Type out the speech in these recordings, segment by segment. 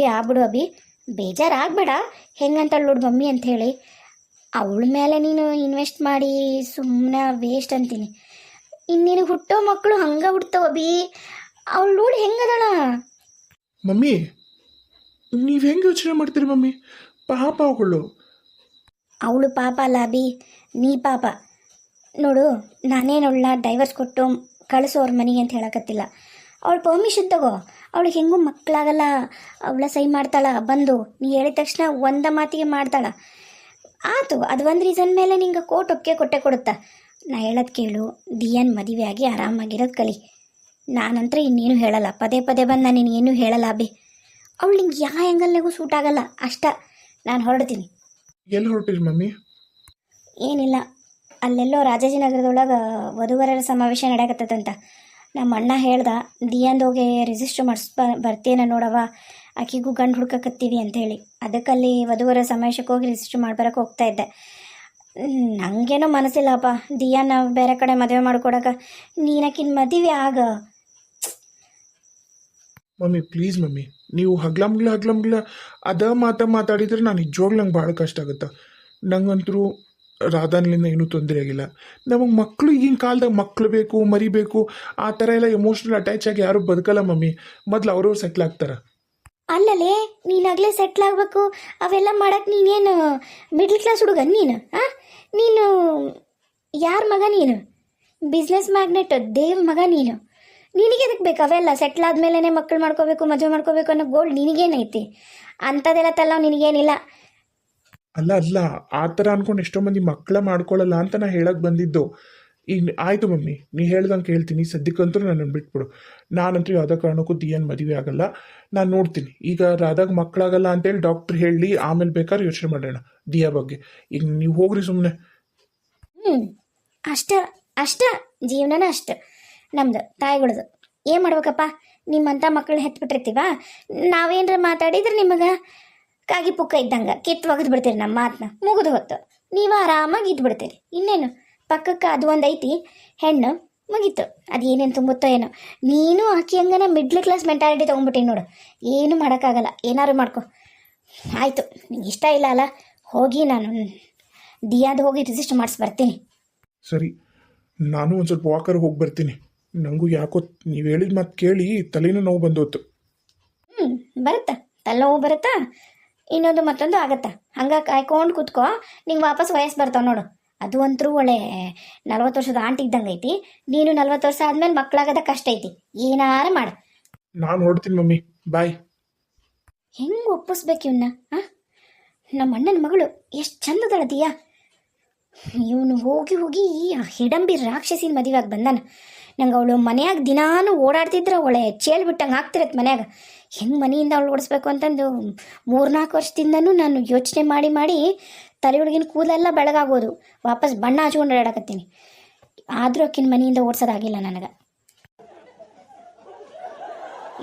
ಮದುವೆ ಆಗ್ಬಿಡು ಅಭಿ, ಬೇಜಾರಾಗಬೇಡ. ಹೆಂಗಂತ ನೋಡು ಮಮ್ಮಿ ಅಂಥೇಳಿ. ಅವಳ ಮೇಲೆ ನೀನು ಇನ್ವೆಸ್ಟ್ ಮಾಡಿ ಸುಮ್ಮನೆ ವೇಸ್ಟ್ ಅಂತೀನಿ. ಇನ್ನೇನು ಹುಟ್ಟೋ ಮಕ್ಕಳು ಹಂಗೆ ಹುಡ್ತಾವ ಅಭಿ. ಅವಳು ನೋಡಿ ಹೆಂಗದಳ. ಮಮ್ಮಿ ನೀವು ಹೆಂಗೆ ಯೋಚನೆ ಮಾಡ್ತೀರಿ ಮಮ್ಮಿ? ಪಾಪ ಅವಳು. ಅವಳು ಪಾಪ ಅಲ್ಲ ಅಭಿ, ನೀ ಪಾಪ. ನೋಡು, ನಾನೇನು ಅವಳನ್ನ ಡೈವರ್ಸ್ ಕೊಟ್ಟು ಕಳಿಸೋ ಅವ್ರ ಮನೆಗೆ ಅಂತ ಹೇಳಕತ್ತಿಲ್ಲ. ಅವಳು ಪರ್ಮಿಷನ್ ತಗೋ. ಅವಳಿಗೆ ಹೆಂಗೂ ಮಕ್ಕಳಾಗಲ್ಲ, ಅವಳ ಸಹಿ ಮಾಡ್ತಾಳ ಬಂದು. ನೀ ಹೇಳಿದ ತಕ್ಷಣ ಒಂದ ಮಾತಿಗೆ ಮಾಡ್ತಾಳ. ಆತು, ಅದು ಒಂದು ರೀಸನ್ ಮೇಲೆ ನಿಂಗೆ ಕೋರ್ಟ್ ಒಪ್ಪಿಗೆ ಕೊಟ್ಟೆ ಕೊಡುತ್ತಾ. ನಾ ಹೇಳೋದು ಕೇಳು, ದಿಯನ್ ಮದುವೆ ಆಗಿ ಆರಾಮಾಗಿರೋದು ಕಲಿ. ನಾನಂತರ ಇನ್ನೇನು ಹೇಳಲ್ಲ, ಪದೇ ಪದೇ ಬಂದು ನಾನು ಇನ್ನೇನು ಹೇಳಲ್ಲ ಅಭಿ. ಅವಳು ನಿಂಗೆ ಯಾವ ಆ್ಯಂಗಲ್ನಾಗೂ ಸೂಟ್ ಆಗಲ್ಲ ಅಷ್ಟ. ನಾನು ಹೊರಡ್ತೀನಿ. ಎಲ್ಲಿ ಹೊರಟಿರಿ ಮಮ್ಮಿ? ಏನಿಲ್ಲ, ಅಲ್ಲೆಲ್ಲೋ ರಾಜಾಜಿನಗರದೊಳಗೆ ವಧುವರರ ಸಮಾವೇಶ ನಡೆಯಕತ್ತದಂತ. ನಮ್ಮ ಅಣ್ಣ ಹೇಳ್ದ, ದಿಯಾಂದೋಗೆ ರಿಜಿಸ್ಟರ್ ಬರ್ತೇನೆ ನೋಡವ, ಆಕಿಗೂ ಗಂಡು ಹುಡ್ಕಕತ್ತೀವಿ ಅಂಥೇಳಿ. ಅದಕ್ಕಲ್ಲಿ ವಧುವರ ಸಮಾವೇಶಕ್ಕೆ ಹೋಗಿ ರಿಜಿಸ್ಟರ್ ಮಾಡ್ಬರಕ್ಕೆ ಹೋಗ್ತಾ ಇದ್ದೆ. ನನಗೇನೋ ಮನಸ್ಸಿಲ್ಲಪ್ಪ ದಿಯಾನ ಬೇರೆ ಕಡೆ ಮದುವೆ ಮಾಡ್ಕೊಡಕ್ಕೆ. ನೀನಕ್ಕಿನ ಮದುವೆ ಆಗ. ಮಮ್ಮಿ ಪ್ಲೀಸ್ ಮಮ್ಮಿ, ನೀವು ಹಗ್ಲಮ್ಗ್ಲ ಅದ ಮಾತಾಡಿದ್ರೆ ನಾನು ನಿಜವಾಗ್ಲೂ ನಂಗೆ ಭಾಳ ಕಷ್ಟ ಆಗುತ್ತೆ. ನಂಗಂತರೂ ರಾಧಾನ್ಲಿಂದ ಏನೂ ತೊಂದರೆ ಆಗಿಲ್ಲ. ನಮಗೆ ಮಕ್ಕಳು ಈಗಿನ ಕಾಲದಾಗ ಮಕ್ಕಳು ಬೇಕು, ಮರಿಬೇಕು, ಆ ಥರ ಎಲ್ಲ ಎಮೋಷ್ನಲ್ ಅಟ್ಯಾಚ್ ಆಗಿ ಯಾರೂ ಬದುಕಲ್ಲ ಮಮ್ಮಿ. ಮೊದಲು ಅವ್ರವ್ರು ಸೆಟ್ಲ್ ಆಗ್ತಾರೆ. ಅಲ್ಲಲೇ, ನೀನಾಗಲೇ ಸೆಟ್ಲ್ ಆಗಬೇಕು ಅವೆಲ್ಲ ಮಾಡಕ್ಕೆ. ನೀನೇನು ಮಿಡ್ಲ್ ಕ್ಲಾಸ್ ಹುಡುಗ ನೀನು? ನೀನು ಯಾರ ಮಗ? ನೀನು ಬಿಸ್ನೆಸ್ ಮ್ಯಾಗ್ನೆಟ್ ದೇವ್ ಮಗ ನೀನು. ನಿನಗೆ ಎದಕ್ಕೆ ಬೇಕು ಅವೆಲ್ಲ? ಸೆಟ್ಲ್ ಆದಮೇಲೆ ಮಕ್ಕಳು ಮಾಡ್ಕೋಬೇಕು, ಮದುವೆ ಮಾಡ್ಕೋಬೇಕು ಅನ್ನೋ ಗೋಲ್ ನಿನಗೇನೈತಿ? ಅಂಥದ್ದೆಲ್ಲ ತಲ್ಲ ನಿನಗೇನಿಲ್ಲ. ಅಲ್ಲ ಆ ಥರ ಅನ್ಕೊಂಡು ಎಷ್ಟೋ ಮಂದಿ ಮಕ್ಕಳ ಮಾಡ್ಕೊಳ್ಳಲ್ಲ ಅಂತ ನಾ ಹೇಳಕ್ಕೆ ಬಂದಿದ್ದು. ಈಗ ಆಯಿತು ಮಮ್ಮಿ, ನೀ ಹೇಳ್ದಂಗೆ ಕೇಳ್ತೀನಿ. ಸದ್ಯಕ್ಕಂತೂ ನನ್ನನ್ನು ಬಿಟ್ಬಿಡು. ನಾನಂತೂ ಯಾವುದೇ ಕಾರಣಕ್ಕೂ ದಿಯನ್ ಮದುವೆ ಆಗಲ್ಲ. ನಾನು ನೋಡ್ತೀನಿ. ಈಗ ರಾಧಾಗ ಮಕ್ಕಳಾಗಲ್ಲ ಅಂತೇಳಿ ಡಾಕ್ಟ್ರ್ ಹೇಳಿ ಆಮೇಲೆ ಬೇಕಾದ್ರೆ ಯೋಚನೆ ಮಾಡೋಣ ದಿಯಾ ಬಗ್ಗೆ. ಈಗ ನೀವು ಹೋಗ್ರಿ ಸುಮ್ಮನೆ. ಅಷ್ಟ ಜೀವನನ ಅಷ್ಟ ನಮ್ದು ತಾಯಿಗಳದು. ಏನು ಮಾಡ್ಬೇಕಪ್ಪ? ನಿಮ್ಮಂಥ ಮಕ್ಕಳು ಹೆತ್ಬಿಟ್ಟಿರ್ತೀವ. ನಾವೇನರ ಮಾತಾಡಿದ್ರೆ ನಿಮಗೆ ಕಾಗಿ ಪುಕ್ಕ ಇದ್ದಂಗೆ ಕಿತ್ತು ಒಗೆದು ಬಿಡ್ತೀರಿ ನಮ್ಮ ಮಾತನ್ನ. ಮುಗಿದು ಹೊತ್ತು ನೀವು ಆರಾಮಾಗಿ ಇದ್ಬಿಡ್ತೀರಿ. ಇನ್ನೇನು ಪಕ್ಕಕ್ಕೆ ಅದು ಒಂದು ಐತಿ ಹೆಣ್ಣು, ಮುಗೀತು. ಅದು ಏನೇನು ತುಂಬುತ್ತೋ ಏನೋ. ನೀನು ಆಕಿ ಹಂಗನ ಮಿಡ್ಲ್ ಕ್ಲಾಸ್ ಮೆಂಟಾಲಿಟಿ ತೊಗೊಂಡ್ಬಿಟ್ಟಿನಿ ನೋಡು. ಏನೂ ಮಾಡೋಕ್ಕಾಗಲ್ಲ, ಏನಾದ್ರು ಮಾಡ್ಕೊ. ಆಯಿತು, ನಿಂಗೆ ಇಷ್ಟ ಇಲ್ಲ ಅಲ್ಲ, ಹೋಗಿ ನಾನು ದಿಯಾದ ಹೋಗಿ ರಿಜಿಸ್ಟರ್ ಮಾಡಿಸಿ ಬರ್ತೀನಿ. ಸರಿ, ನಾನು ಒಂದು ಸ್ವಲ್ಪ ವಾಕರ್ ಹೋಗಿ ಬರ್ತೀನಿ. ನನಗೂ ಯಾಕೋ ನೀವು ಹೇಳಿದ ಮಾತು ಕೇಳಿ ತಲೆನೂ ನೋವು ಬಂದೋತು. ಬರುತ್ತಾ? ತಲೆನೋವು ಬರುತ್ತಾ? ಇನ್ನೊಂದು ಮತ್ತೊಂದು ಆಗತ್ತಾ? ಹಂಗೆ ಕಾಯ್ಕೊಂಡು ಕೂತ್ಕೋ. ನಿಂಗೆ ವಾಪಸ್ ವಯಸ್ಸು ಬರ್ತಾವೆ ನೋಡು. ಅದು ಅಂತರೂ ಒಳ್ಳೆ 40 ವರ್ಷದ ಆಂಟಿ ಇದ್ದಂಗೆ ಐತಿ. ನೀನು 40 ವರ್ಷ ಆದಮೇಲೆ ಮಕ್ಕಳಾಗದ ಕಷ್ಟ ಐತಿ. ಏನಾರ ಮಾಡು. ನಾನು ಹೊರಡ್ತೀನಿ ಮಮ್ಮಿ, ಬಾಯ್. ಹೆಂಗೆ ಒಪ್ಪಿಸ್ಬೇಕು ಇವನ್ನ? ನಮ್ಮ ಅಣ್ಣನ ಮಗಳು ಎಷ್ಟು ಚಂದದಳದಿಯಾ. ಇವನು ಹೋಗಿ ಹೋಗಿ ಹಿಡಂಬಿ ರಾಕ್ಷಸಿನ ಮದುವೆಯಾಗಿ ಬಂದಾನ. ನಂಗೆ ಅವಳು ಮನೆಯಾಗ ದಿನಾನು ಓಡಾಡ್ತಿದ್ರೆ ಒಳ್ಳೆ ಚೇಳು ಬಿಟ್ಟಂಗೆ ಆಗ್ತಿರತ್ತೆ ಮನ್ಯಾಗ. ಹೆಂಗೆ ಮನೆಯಿಂದ ಅವಳು ಓಡಿಸ್ಬೇಕು ಅಂತಂದು 3-4 ವರ್ಷದಿಂದನೂ ನಾನು ಯೋಚನೆ ಮಾಡಿ ತಲೆ ಹುಡುಗಿನ ಕೂದಲೆಲ್ಲ ಬೆಳಗಾಗೋದು. ವಾಪಸ್ ಬಣ್ಣ ಹಚ್ಕೊಂಡು ಓಡಾಡಕತ್ತೀನಿ. ಆದರೂ ಆಕಿನ ಮನೆಯಿಂದ ಓಡಿಸೋದಾಗಿಲ್ಲ ನನಗೆ.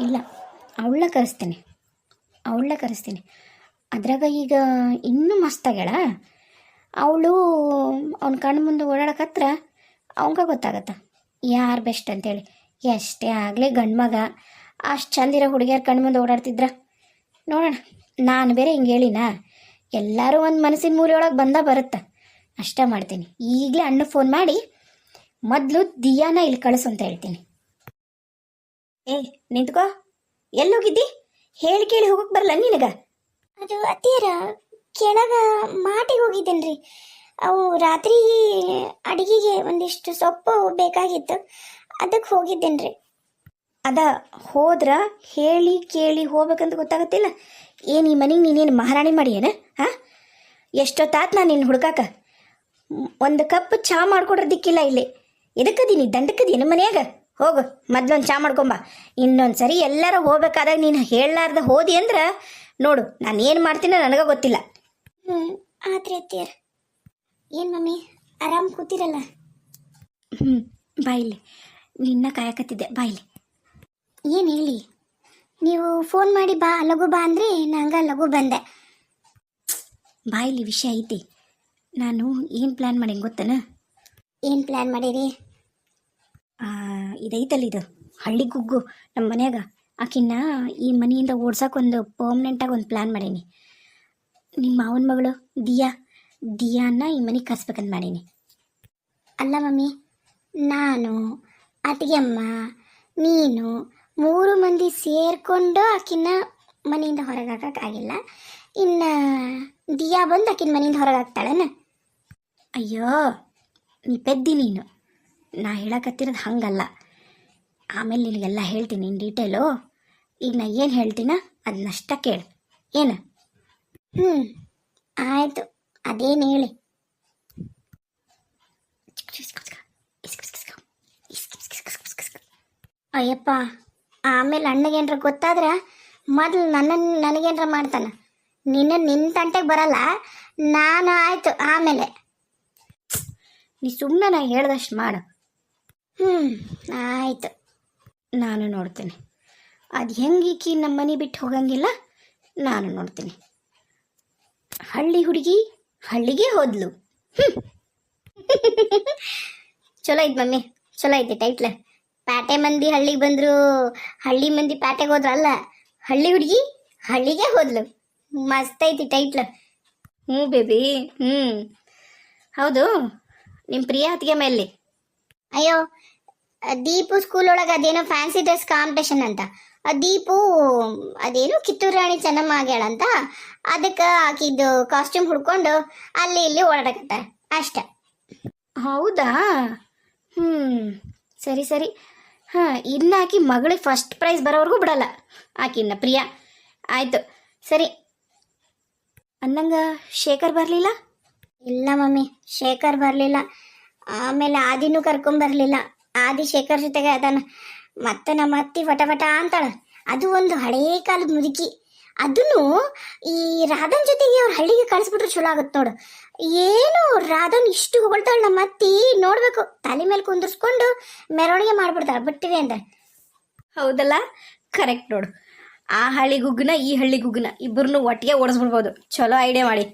ಇಲ್ಲ, ಅವಳನ್ನ ಕರೆಸ್ತೀನಿ. ಅದ್ರಾಗ ಈಗ ಇನ್ನೂ ಮಸ್ತಾಗ್ಯಾಳ ಅವಳು. ಅವ್ನ ಕಣ್ಣು ಮುಂದೆ ಓಡಾಡಕತ್ರ ಅವಂಗ ಗೊತ್ತಾಗತ್ತ ಯಾರು ಬೆಸ್ಟ್ ಅಂತೇಳಿ. ಎಷ್ಟೇ ಆಗಲಿ ಗಂಡು ಮಗ ಅಷ್ಟು ಚಂದಿರೋ ಹುಡುಗಿಯರು ಕಣ್ಣು ಮುಂದೆ ಓಡಾಡ್ತಿದ್ರ ನೋಡೋಣ. ನಾನು ಬೇರೆ ಹಿಂಗೆ ಹೇಳಿನಾ, ಎಲ್ಲರೂ ಒಂದು ಮನಸ್ಸಿನ ಮೂಲೆಯೊಳಗೆ ಬರುತ್ತಾ. ಅಷ್ಟ ಮಾಡ್ತೀನಿ. ಈಗಲೇ ಅಣ್ಣ ಫೋನ್ ಮಾಡಿ ಮೊದಲು ದಿಯಾನ ಇಲ್ಲಿ ಕಳಿಸು ಅಂತ ಹೇಳ್ತೀನಿ. ನಿಂತ್ಕೋ, ಎಲ್ಲೋಗಿದ್ದಿ? ಹೇಳಿ ಕೇಳಿ ಹೋಗಕ್ಕೆ ಬರಲ್ಲ ನಿನಗ? ಅದು ಅತ್ತೀರ ಕೆಳಗ ಮಾಟಿಗೆ ಹೋಗಿದ್ದೇನ್ರಿ. ಅವು ರಾತ್ರಿ ಅಡುಗೆಗೆ ಒಂದಿಷ್ಟು ಸೊಪ್ಪು ಬೇಕಾಗಿತ್ತು, ಅದಕ್ಕೆ ಹೋಗಿದ್ದೇನ್ರಿ. ಅದ ಹೋದ್ರ ಹೇಳಿ ಕೇಳಿ ಹೋಗ್ಬೇಕಂತ ಗೊತ್ತಾಗತ್ತಿಲ್ಲ. ಏನು ಈ ಮನೆಗೆ ನೀನೇನು ಮಹಾರಾಣಿ ಮಾಡಿ ಏನ? ಎಷ್ಟೊತ್ತಾತು ನಾನು ನಿನ್ನ ಹುಡ್ಕಾಕ. ಒಂದು ಕಪ್ ಚಹಾ ಮಾಡ್ಕೊಡ್ರದಿಕ್ಕಿಲ್ಲ ಇಲ್ಲಿ. ಎದಕ್ಕದೀನಿ ದಂಡಕ್ಕದೀನಿ ಮನೆಯಾಗ? ಹೋಗು, ಮೊದ್ಲೊಂದು ಚಹಾ ಮಾಡ್ಕೊಂಬ. ಇನ್ನೊಂದು ಸರಿ ಎಲ್ಲಾರ ಹೋಗ್ಬೇಕಾದಾಗ ನೀನು ಹೇಳಲಾರ್ದ ಹೋದಿ ಅಂದ್ರೆ ನೋಡು ನಾನು ಏನು ಮಾಡ್ತೀನೋ ನನಗೆ ಗೊತ್ತಿಲ್ಲ. ಆತ್ರಿ ಅತ್ತೀರ. ಏನು ಮಮ್ಮಿ ಆರಾಮ್ ಕೂತಿರಲ್ಲ? ಬಾಯಿಲಿ, ನಿನ್ನ ಕಾಯಕತ್ತಿದ್ದೆ, ಬಾಯಿಲಿ. ಏನು ಹೇಳಿ? ನೀವು ಫೋನ್ ಮಾಡಿ ಬಾ ಲಘು ಬಾ ಅಂದರೆ ನಂಗೆ ಲಘು ಬಂದೆ. ಬಾಯಿಲಿ ವಿಷಯ ಐತಿ. ನಾನು ಏನು ಪ್ಲ್ಯಾನ್ ಮಾಡೀನಿ ಗೊತ್ತೇನ? ಏನು ಪ್ಲ್ಯಾನ್ ಮಾಡೀರಿ? ಇದೈತಲ್ಲ ಇದು ಹಳ್ಳಿ ಗುಗ್ಗು ನಮ್ಮ ಮನ್ಯಾಗ, ಆಕಿನ್ನ ಈ ಮನೆಯಿಂದ ಓಡ್ಸೋಕೆ ಪರ್ಮನೆಂಟಾಗಿ ಒಂದು ಪ್ಲ್ಯಾನ್ ಮಾಡೀನಿ. ನಿಮ್ಮ ಮಾವನ ಮಗಳು ದಿಯಾನ್ನ ಈ ಮನೆಗೆ ಕರ್ಸ್ಬೇಕಂತ ಮಾಡೀನಿ. ಅಲ್ಲ ಮಮ್ಮಿ, ನಾನು ಅತ್ತಿಗೆಮ್ಮ ನೀನು 3 ಮಂದಿ ಸೇರಿಕೊಂಡು ಆಕಿನ್ನ ಮನೆಯಿಂದ ಹೊರಗೆ ಹಾಕೋಕ್ಕಾಗಿಲ್ಲ. ಇನ್ನು ದಿಯಾ ಬಂದು ಆಕಿನ ಮನೆಯಿಂದ ಹೊರಗೆ ಹಾಕ್ತಾಳೇನ? ಅಯ್ಯೋ, ನೀ ಪೆದ್ದಿ ನೀನು. ನಾ ಹೇಳಕತ್ತಿರೋದು ಹಂಗಲ್ಲ. ಆಮೇಲೆ ನಿನಗೆಲ್ಲ ಹೇಳ್ತೀನಿ ಇನ್ ಡೀಟೇಲು. ಈಗ ನಾ ಏನು ಹೇಳ್ತೀನ ಅದನ್ನಷ್ಟ ಕೇಳು. ಏನು? ಆಯಿತು, ಅದೇನು ಹೇಳಿ. ಅಯ್ಯಪ್ಪ, ಆಮೇಲೆ ಅಣ್ಣಗೇನ್ರ ಗೊತ್ತಾದ್ರೆ ಮೊದಲು ನನಗೇನ್ರ ಮಾಡ್ತಾನೆ. ನಿನ್ನ ತಂಟೆಗೆ ಬರಲ್ಲ ನಾನು. ಆಯಿತು, ಆಮೇಲೆ ನೀ ಸುಮ್ಮನೆ ನಾ ಹೇಳ್ದಷ್ಟು ಮಾಡು. ಆಯಿತು, ನಾನು ನೋಡ್ತೀನಿ. ಅದು ಹೆಂಗೀಕಿ ನಮ್ಮ ಮನೆ ಬಿಟ್ಟು ಹೋಗಂಗಿಲ್ಲ, ನಾನು ನೋಡ್ತೀನಿ. ಹಳ್ಳಿ ಹುಡುಗಿ ಹಳ್ಳಿಗೆ ಹೋದ್ಲು. ಚಲೋ ಐತೆ ಮಮ್ಮಿ, ಚಲೋ ಐತೆ ಟೈಟ್ಲ. ಪ್ಯಾಟೆ ಮಂದಿ ಹಳ್ಳಿಗೆ ಬಂದರು, ಹಳ್ಳಿ ಮಂದಿ ಪ್ಯಾಟೆಗೆ ಹೋದ್ರು ಅಲ್ಲ. ಹಳ್ಳಿ ಹುಡುಗಿ ಹಳ್ಳಿಗೆ ಹೋದ್ಲು. ಮಸ್ತ್ ಐತಿ ಟೈಟ್ಲ. ಬೇಬಿ. ಹೌದು, ನಿಮ್ಮ ಪ್ರಿಯ ಅತ್ತಿಗೆ ಮೇಲೆ. ಅಯ್ಯೋ, ದೀಪು ಸ್ಕೂಲ್ ಒಳಗೆ ಅದೇನೋ ಫ್ಯಾನ್ಸಿ ಡ್ರೆಸ್ ಕಾಂಪಿಟೇಷನ್ ಅಂತ. ದೀಪು ಅದೇನು ಕಿತ್ತೂರು ರಾಣಿ ಚೆನ್ನಮ್ಮ ಆಗ್ಯಾಳಂತ. ಅದಕ್ಕೆ ಆಕಿದ್ದು ಕಾಸ್ಟ್ಯೂಮ್ ಹುಡ್ಕೊಂಡು ಅಲ್ಲಿ ಇಲ್ಲಿ ಓಡಾಡಕತ್ತಾರೆ ಅಷ್ಟೆ. ಹೌದಾ? ಸರಿ ಸರಿ. ಇನ್ನು ಆಕಿ ಮಗಳಿಗೆ ಫಸ್ಟ್ ಪ್ರೈಸ್ ಬರೋವರೆಗೂ ಬಿಡಲ್ಲ ಆಕಿನ್ನ ಪ್ರಿಯಾ. ಆಯಿತು, ಸರಿ. ಅನ್ನಂಗ ಶೇಖರ್ ಬರಲಿಲ್ಲ? ಇಲ್ಲ ಮಮ್ಮಿ, ಶೇಖರ್ ಬರಲಿಲ್ಲ. ಆಮೇಲೆ ಆದಿನೂ ಕರ್ಕೊಂಬರ್ಲಿಲ್ಲ. ಆದಿ ಶೇಖರ್ ಜೊತೆಗೆ ಅದಾನ. ಮತ್ತೆ ನಮ್ಮ ಅತ್ತಿ ಫಟ ಅಂತಾಳ. ಅದು ಒಂದು ಹಳೇ ಕಾಲದ ಮುದುಕಿ. ಅದನ್ನು ಈ ರಾಧನ್ ಜೊತೆಗೆ ಅವ್ರ ಹಳ್ಳಿಗೆ ಕಳಿಸ್ಬಿಟ್ರೆ ಚಲೋ ಆಗುತ್ತೆ ನೋಡು. ಏನು ರಾಧನ್ ಇಷ್ಟು ಹೊಗಳ್ತಾಳೆ ನಮ್ಮ ಅತ್ತಿ, ನೋಡ್ಬೇಕು. ತಲೆ ಮೇಲೆ ಕುಂದಿರ್ಸ್ಕೊಂಡು ಮೆರವಣಿಗೆ ಮಾಡ್ಬಿಡ್ತಾಳೆ ಬಿಟ್ಟಿವೆ ಅಂದ್ರೆ. ಹೌದಲ್ಲ, ಕರೆಕ್ಟ್ ನೋಡು. ಆ ಹಳ್ಳಿ ಗುಗ್ಗನ ಈ ಹಳ್ಳಿ ಗುಗ್ಗನ ಇಬ್ಬರನ್ನು ಒಟ್ಟಿಗೆ ಓಡಿಸ್ಬಿಡ್ಬೋದು. ಚಲೋ ಐಡಿಯಾ ಮಾಡಿ.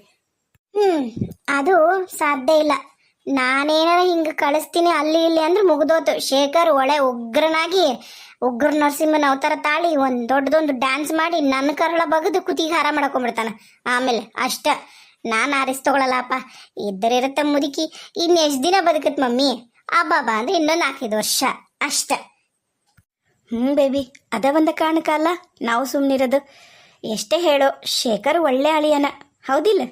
ಅದು ಸಾಧ್ಯ ಇಲ್ಲ. ನಾನೇನಾರ ಹಿಂಗೆ ಕಳಿಸ್ತೀನಿ ಅಲ್ಲಿ ಇಲ್ಲಿ ಅಂದ್ರೆ ಮುಗ್ದೋತು. ಶೇಖರ್ ಒಳ್ಳೆ ಉಗ್ರ ನರಸಿಂಹನ ಅವತಾರ ತಾಳಿ ಒಂದು ದೊಡ್ಡದೊಂದು ಡ್ಯಾನ್ಸ್ ಮಾಡಿ ನನ್ನ ಕರಳ ಬಗದು ಕುತ್ತಿಗೆ ಹಾರ ಮಾಡಕೊಂಡ್ಬಿಡ್ತಾನ. ಆಮೇಲೆ ಅಷ್ಟ. ನಾನು ಆರಿಸ್ ತಗೊಳಲ್ಲಪ್ಪ. ಇದ್ದರಿರತ್ತ ಮುದುಕಿ. ಇನ್ನು ಎಷ್ಟು ದಿನ ಬದುಕತ್ ಮಮ್ಮಿ? ಅಬ್ಬಾಬಾ ಅಂದ್ರೆ ಇನ್ನೊಂದು 4-5 ವರ್ಷ ಅಷ್ಟ. ಬೇಬಿ, ಅದ ಒಂದು ಕಾರಣಕ್ಕಲ್ಲ ನಾವು ಸುಮ್ಮನಿರೋದು. ಎಷ್ಟೇ ಹೇಳೋ, ಶೇಖರ್ ಒಳ್ಳೆ ಅಳಿಯನ, ಹೌದಿಲ್ಲ?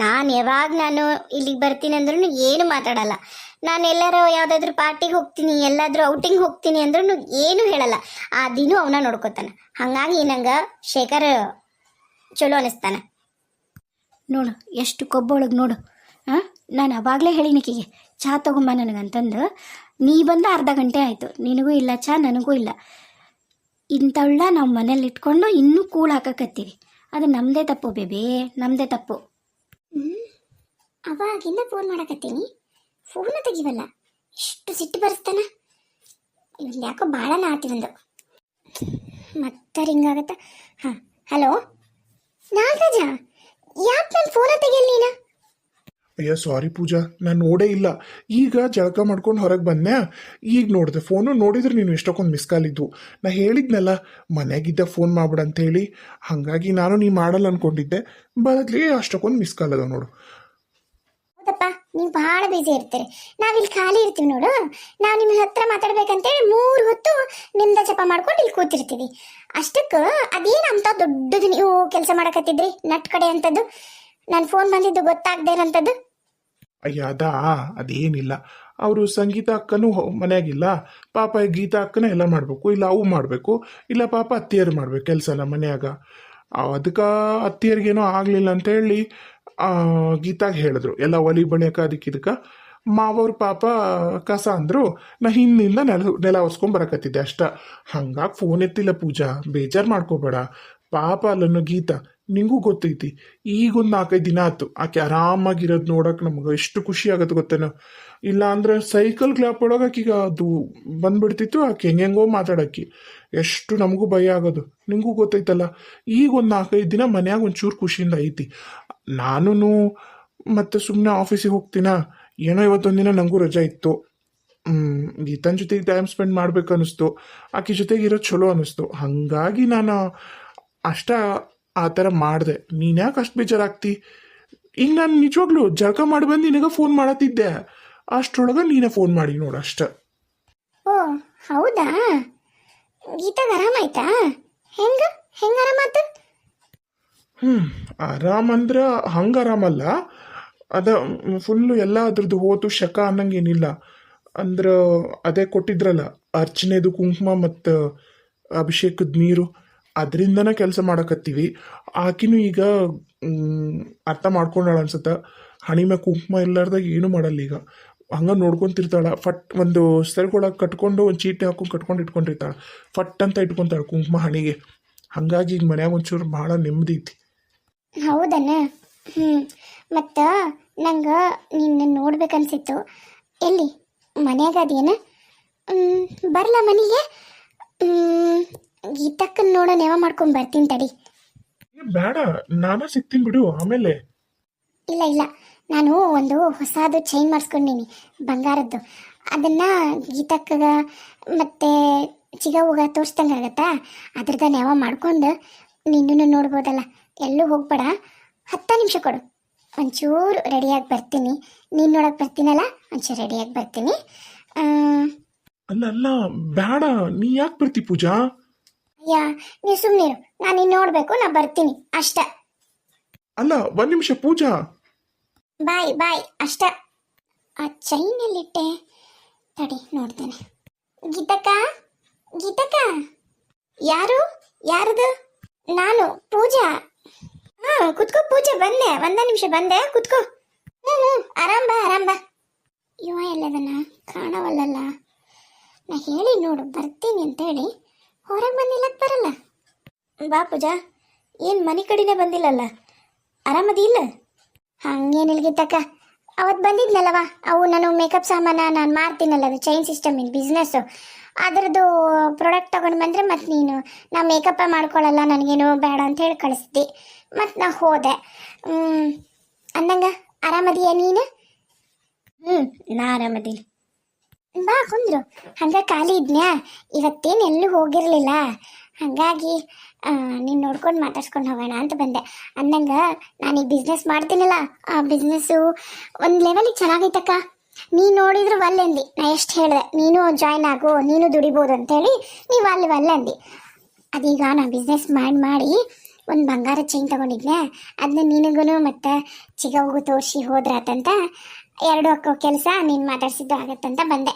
ನಾನು ಇಲ್ಲಿಗೆ ಬರ್ತೀನಿ ಅಂದ್ರೂ ಏನು ಮಾತಾಡಲ್ಲ. ನಾನು ಎಲ್ಲರೂ ಯಾವುದಾದ್ರೂ ಪಾರ್ಟಿಗೆ ಹೋಗ್ತೀನಿ, ಎಲ್ಲಾದ್ರೂ ಔಟಿಂಗ್ ಹೋಗ್ತೀನಿ ಅಂದ್ರೂ ಏನು ಹೇಳಲ್ಲ. ಆ ದಿನ ಅವನ ನೋಡ್ಕೋತಾನೆ. ಹಾಗಾಗಿ ನಂಗೆ ಶೇಖರ್ ಚಲೋ ಅನಿಸ್ತಾನೆ. ನೋಡು ಎಷ್ಟು ಕೊಬ್ಬೊಳಗೆ ನೋಡು. ನಾನು ಅವಾಗಲೇ ಹೇಳಿನಿಕಿಗೆ ಚಹಾ ತಗೊಂಬ ನನಗಂತಂದು. ನೀ ಬಂದ ಅರ್ಧ ಗಂಟೆ ಆಯಿತು. ನಿನಗೂ ಇಲ್ಲ ಚಹಾ, ನನಗೂ ಇಲ್ಲ. ಇಂಥವಳ ನಾವು ಮನೇಲಿ ಇಟ್ಕೊಂಡು ಇನ್ನೂ ಕೂಳ್ ಹಾಕಕತ್ತೀವಿ. ಅದು ನಮ್ಮದೇ ತಪ್ಪು ಬೇಬಿ, ನಮ್ಮದೇ ತಪ್ಪು. ಅವಾಗಿಂದ ಫೋನ್ ಮಾಡಕತ್ತೀನಿ, ಫೋನ್ ತೆಗಿವಲ್ಲ. ಎಷ್ಟು ಸಿಟ್ಟು ಬರೆಸ್ತಾನ. ಇಲ್ಲಿ ಯಾಕೋ ಭಾಳ ನಾತಿವಂದು. ಮತ್ತೆ ರಿಂಗಾಗತ್ತ. ಹಲೋ ನಾಗರಾಜ, ಯಾಕೆ ನನ್ನ ಫೋನ ತೆಗಿಯಲ್ಲ ನೀನ? ಅಯ್ಯ ಸಾರಿ ಪೂಜಾ, ನಾನು ನೋಡೇ ಇಲ್ಲ. ಈಗ ಜಳಕ ಮಾಡ್ಕೊಂಡು ಹೊರಗೆ ಬಂದೆ. ಈಗ ನೋಡಿದೆ ಫೋನು. ನೋಡಿದ್ರೆ ನೀನು ಎಷ್ಟೊಂದು ಮಿಸ್ ಕಾಲ್ ಇದ್ವು. ನಾ ಹೇಳಿದ್ನಲ್ಲ ಮನೆಯಾಗಿದ್ದ ಫೋನ್ ಮಾಡ್ಬಿಡ ಅಂತ ಹೇಳಿ. ಹಾಗಾಗಿ ನಾನು ನೀ ಮಾಡಲ್ಲ ಅನ್ಕೊಂಡಿದ್ದೆ. ಬದಲಿ ಅಷ್ಟೊಂದು ಮಿಸ್ ಕಾಲ್ ಅದ ನೋಡು. ಹೌದಪ್ಪ, ನೀವು ಭಾಳ ಬಿಸಿ ಇರ್ತೀರಿ. ನಾವಿಲ್ಲಿ ಖಾಲಿ ಇರ್ತೀವಿ ನೋಡು. ನಾವು ನಿಮ್ಮ ಹತ್ರ ಮಾತಾಡ್ಬೇಕಂತೇಳಿ 3 ಹೊತ್ತು ನಿಮ್ದ ಜಪ ಮಾಡ್ಕೊಂಡು ಇಲ್ಲಿ ಕೂತಿರ್ತೀವಿ. ಅಷ್ಟಕ್ಕೆ ಅದೇನು ಅಂತ ದೊಡ್ಡದು ನೀವು ಕೆಲಸ ಮಾಡಕತ್ತಿದ್ರಿ, ನಟ್ ಕಡೆ ಅಂತದ್ದು. ನನ್ನ ಫೋನ್ ಬಂದಿದ್ದು ಗೊತ್ತಾಗ್ದೇನಂತದ್ದು. ಅಯ್ಯ ಅದೇನಿಲ್ಲ. ಅವರು ಸಂಗೀತ ಅಕ್ಕನೂ ಮನೆಯಾಗಿಲ್ಲ. ಪಾಪ ಗೀತಾ ಅಕ್ಕನ ಎಲ್ಲ ಮಾಡಬೇಕು, ಇಲ್ಲ ಅವು ಮಾಡಬೇಕು, ಇಲ್ಲ ಪಾಪ ಅತ್ತಿಯರು ಮಾಡ್ಬೇಕು ಕೆಲಸ ಎಲ್ಲ ಮನೆಯಾಗ. ಅದಕ್ಕೆ ಅತ್ತಿಯರಿಗೇನೋ ಆಗಲಿಲ್ಲ ಅಂತೇಳಿ ಗೀತಾಗ ಹೇಳಿದ್ರು ಎಲ್ಲ ಒಲಿ ಬಣಿಯಕ ಅದಕ್ಕೆ ಮಾವವ್ರ ಪಾಪ ಕಸ ಅಂದರು. ನಾ ಹಿಂದಿಂದ ನೆಲ ಒರೆಸ್ಕೊಂಡ್ ಬರಕತ್ತಿದ್ದೆ ಅಷ್ಟ. ಹಂಗಾಗಿ ಫೋನ್ ಎತ್ತಿಲ್ಲ ಪೂಜಾ, ಬೇಜಾರು ಮಾಡ್ಕೋಬೇಡ. ಪಾಪ ಅಲ್ಲನ್ನು ಗೀತಾ, ನಿಂಗೂ ಗೊತ್ತೈತಿ. ಈಗೊಂದು 4-5 ದಿನ ಆಯ್ತು ಆಕೆ ಆರಾಮಾಗಿರೋದು ನೋಡಕ್ಕೆ ನಮ್ಗೆ ಎಷ್ಟು ಖುಷಿ ಆಗತ್ತೆ ಗೊತ್ತೇನೋ. ಇಲ್ಲ ಅಂದ್ರೆ ಸೈಕಲ್ ಕ್ಲಾಪ್ ಒಳಗೆ ಆಕಿಗ ಅದು ಬಂದ್ಬಿಡ್ತಿತ್ತು. ಆಕೆ ಹೆಂಗೆಂಗೋ ಮಾತಾಡಕ್ಕಿ ಎಷ್ಟು ನಮಗೂ ಭಯ ಆಗೋದು. ನಿಂಗೂ ಗೊತ್ತೈತಲ್ಲ. ಈಗೊಂದು 4-5 ದಿನ ಮನ್ಯಾಗ ಒಂಚೂರು ಖುಷಿಯಿಂದ ಐತಿ. ನಾನು ಮತ್ತೆ ಸುಮ್ಮನೆ ಆಫೀಸಿಗೆ ಹೋಗ್ತೀನ. ಏನೋ ಇವತ್ತೊಂದಿನ ನನಗೂ ರಜಾ ಇತ್ತು. ಗೀತನ್ ಜೊತೆಗೆ ಟೈಮ್ ಸ್ಪೆಂಡ್ ಮಾಡ್ಬೇಕು ಅನ್ನಿಸ್ತು. ಆಕೆ ಜೊತೆಗೆ ಇರೋದು ಚಲೋ ಅನ್ನಿಸ್ತು. ಹಾಗಾಗಿ ನಾನು ಅಷ್ಟ ಆ ಥರ ಮಾಡಿದೆ. ನೀನು ಯಾಕೆ ಅಷ್ಟು ಬೇಜಾರಾಗ್ತಿ? ಈಗ ನಾನು ನಿಜವಾಗ್ಲೂ ಜಳಕ ಮಾಡಿ ಬಂದು ನಿನಗೆ ಫೋನ್ ಮಾಡತ್ತಿದ್ದೆ, ಅಷ್ಟರೊಳಗೆ ನೀನೇ ಫೋನ್ ಮಾಡಿ ನೋಡು ಅಷ್ಟ. ಓ ಹೌದಾ, ಗೀತಾಗ ಆರಾಮಾಯ್ತಾ? ಹೆಂಗ ಹೆಂಗ ಆರಾಮಾತ? ಆರಾಮಂದ್ರೆ ಹಂಗೆ ಆರಾಮಲ್ಲ, ಅದ ಫುಲ್ಲು ಎಲ್ಲ ಅದ್ರದ್ದು ಹೋತು ಶಕ ಅನ್ನಂಗೇನಿಲ್ಲ. ಅಂದ್ರೆ ಅದೇ ಕೊಟ್ಟಿದ್ರಲ್ಲ ಅರ್ಚನೆದು ಕುಂಕುಮ ಮತ್ತು ಅಭಿಷೇಕದ ನೀರು, ಅದರಿಂದನೇ ಕೆಲಸ ಮಾಡಕತ್ತೀವಿ. ಆಕಿನೂ ಈಗ ಅರ್ಥ ಮಾಡ್ಕೊಂಡಾಳ ಅನ್ಸತ್ತ. ಹಣಿ ಮ್ಯಾಗ ಕುಂಕುಮ ಇಲ್ಲಾರ್ದಾಗ ಏನೂ ಮಾಡಲ್ಲ ಈಗ. ಹಂಗೆ ನೋಡ್ಕೊಂತಿರ್ತಾಳ. ಫಟ್ ಒಂದು ಸರಿಗೊಳಗೆ ಕಟ್ಕೊಂಡು ಒಂದು ಚೀಟಿ ಹಾಕೊಂಡು ಕಟ್ಕೊಂಡು ಇಟ್ಕೊಂಡಿರ್ತಾಳೆ. ಫಟ್ ಅಂತ ಇಟ್ಕೊತಾಳೆ ಕುಂಕುಮ ಹಣಿಗೆ. ಹಾಗಾಗಿ ಈಗ ಮನ್ಯಾಗ ಒಂಚೂರು ಭಾಳ ನೆಮ್ಮದಿ ಐತಿ. ಹೌದನ? ಮತ್ತು ನಂಗೆ ನಿನ್ನ ನೋಡ್ಬೇಕನ್ಸಿತ್ತು. ಎಲ್ಲಿ ಮನ್ಯಾಗ ಅದೇನ? ಬರಲ್ಲ ಮನೆಗೆ? ಗೀತಕ್ಕನ್ ನೋಡೋ ನೆವ ಮಾಡ್ಕೊಂಡು ಬರ್ತೀನಿ ತಡಿ. ಬೇಡ, ನಾನ ಸಿಗ್ತೀನಿ ಬಿಡು ಆಮೇಲೆ. ಇಲ್ಲ ಇಲ್ಲ, ನಾನು ಒಂದು ಹೊಸದು ಚೈನ್ ಮಾಡಿಸ್ಕೊಂಡೀನಿ ಬಂಗಾರದ್ದು. ಅದನ್ನು ಗೀತಕ್ಕಗ ಮತ್ತು ಚಿಗವ್ಗ ತೋರಿಸ್ದಂಗೆ ಆಗತ್ತಾ? ಅದ್ರದ್ದು ನೆವ ಮಾಡ್ಕೊಂಡು ನಿನ್ನನ್ನು ನೋಡ್ಬೋದಲ್ಲ. ಎಲ್ಲೂ ಹೋಗ್ಬೇಡ, 10 ನಿಮಿಷ ಕೊಡು, ಒಂಚೂರು ರೆಡಿಯಾಗಿ ಬರ್ತೀನಿ. ನೀನು ನೋಡಕ್ಕೆ ಬರ್ತೀನಲ್ಲ, ಒಂಚೂರು ರೆಡಿಯಾಗಿ ಬರ್ತೀನಿ. ಅಲ್ಲ ಅಲ್ಲ, ಬೇಡ, ನೀ ಯಾಕೆ ಬರ್ತಿ ಪೂಜಾ? ಅಯ್ಯ ನೀವು ಸುಮ್ಮನಿರು, ನಾನು ನೀನು ನೋಡಬೇಕು, ನಾ ಬರ್ತೀನಿ ಅಷ್ಟ. ಅಲ್ಲ, 1 ನಿಮಿಷ ಪೂಜಾ. ಬಾಯ್ ಬಾಯ್ ಅಷ್ಟ. ಆ ಚೈನ್ ಎಲ್ಲಿಟ್ಟೆ? ತಡಿ ನೋಡ್ತೇನೆ. ಗೀತಕ್ಕ, ಗೀತಕ್ಕ. ಯಾರು? ಯಾರದು? ನಾನು ಪೂಜಾ. ಕುತ್ಕೋ ಪೂಜಾ, ಬಂದೆ. 1 ನಿಮಿಷ ಬಂದೆ, ಕುತ್ಕೋ. ಆರಾಮ್ ಬಾ, ಆರಾಮ್ ಬಾ. ಇವ ಎಲ್ಲದನ್ನ ಕಾಣವಲ್ಲಲ್ಲ. ನಾ ಹೇಳಿ ನೋಡು ಬರ್ತೀನಿ ಅಂತೇಳಿ ಹೊರಗೆ ಬಂದಿಲ್ಲಕ್ಕೆ ಬರಲ್ಲ. ಬಾ ಪೂಜಾ, ಏನು ಮನೆ ಕಡೆನೇ ಬಂದಿಲ್ಲಲ್ಲ? ಆರಾಮದಿ ಇಲ್ಲ? ಹಂಗೇನಿಲ್ಲ ಗೀತಕ್ಕ, ಅವತ್ತು ಬಂದಿದ್ನಲ್ಲವ, ಅವು ನಾನು ಮೇಕಪ್ ಸಾಮಾನ ನಾನು ಮಾಡ್ತೀನಲ್ಲ, ಅದು ಚೈನ್ ಸಿಸ್ಟಮ್ ಇನ್ ಬಿಸ್ನೆಸ್ಸು, ಅದರದ್ದು ಪ್ರಾಡಕ್ಟ್ ತೊಗೊಂಡು ಬಂದರೆ ಮತ್ತು ನೀನು ನಾ ಮೇಕಪ್ಪೇ ಮಾಡ್ಕೊಳ್ಳಲ್ಲ, ನನಗೇನು ಬೇಡ ಅಂತ ಹೇಳಿ ಕಳಿಸ್ತಿ. ಮತ್ತು ನಾ ಹೋದೆ. ಅಂದಂಗ ಆರಾಮದಿಯ ನೀನು? ನಾ ಆರಾಮದೀನಿ. ಬಾ ಕುಂದ್ರು. ಹಂಗೆ ಖಾಲಿ ಇದ್ನ್ಯಾ, ಇವತ್ತೇನು ಎಲ್ಲೂ ಹೋಗಿರಲಿಲ್ಲ. ಹಾಗಾಗಿ ನೀನು ನೋಡ್ಕೊಂಡು ಮಾತಾಡ್ಸ್ಕೊಂಡು ಹೋಗೋಣ ಅಂತ ಬಂದೆ. ಅಂದಂಗೆ ನಾನೀಗ ಬಿಸ್ನೆಸ್ ಮಾಡ್ತೀನಲ್ಲ, ಆ ಬಿಸ್ನೆಸ್ಸು ಒಂದು ಲೆವೆಲಿಗೆ ಚೆನ್ನಾಗೈತಕ್ಕ. ನೀನು ನೋಡಿದ್ರು ಒಲ್ಲೆಂದಿ. ನಾ ಎಷ್ಟು ಹೇಳಿದೆ, ನೀನು ಜಾಯ್ನ್ ಆಗು, ನೀನು ದುಡಿಬೋದು ಅಂತೇಳಿ ನೀವು ಒಲ್ಲೆಂದಿ. ಅದೀಗ ನಾ ಬಿಸ್ನೆಸ್ ಮಾಡಿ ಒಂದು ಬಂಗಾರ ಚೈನ್ ತೊಗೊಂಡಿದ್ನೆ. ಅದನ್ನ ನಿನಗೂ ಮತ್ತು ಚಿಗವ್ಗೂ ತೋರಿಸಿ ಹೋದ್ರಾತಂತ. 2 ಅಕ್ಕೋ ಕೆಲಸ, ನೀನು ಮಾತಾಡ್ಸಿದ್ದು ಆಗತ್ತಂತ ಬಂದೆ.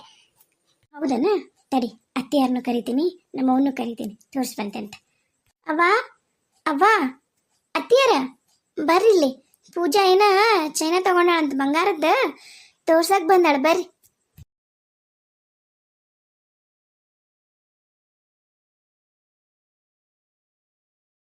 ಹೌದನ? ತಡಿ, ಅತ್ತೆಯಾರನ್ನು ಕರಿತೀನಿ, ನಮ್ಮವನ್ನೂ ಕರಿತೀನಿ, ತೋರಿಸ್ಬಂತೆ ಅಂತ. ಅವ್ವ ಅತ್ತಿಯಾರ ಬರ್ರಿಲ್ಲಿ. ಪೂಜಾ ಏನ ಚೈನ ತಗೊಂಡಾಳಂತ ಬಂಗಾರದ್ದು, ತೋರ್ಸಕ್ಕೆ ಬಂದಾಳ. ಬರ್ರಿ.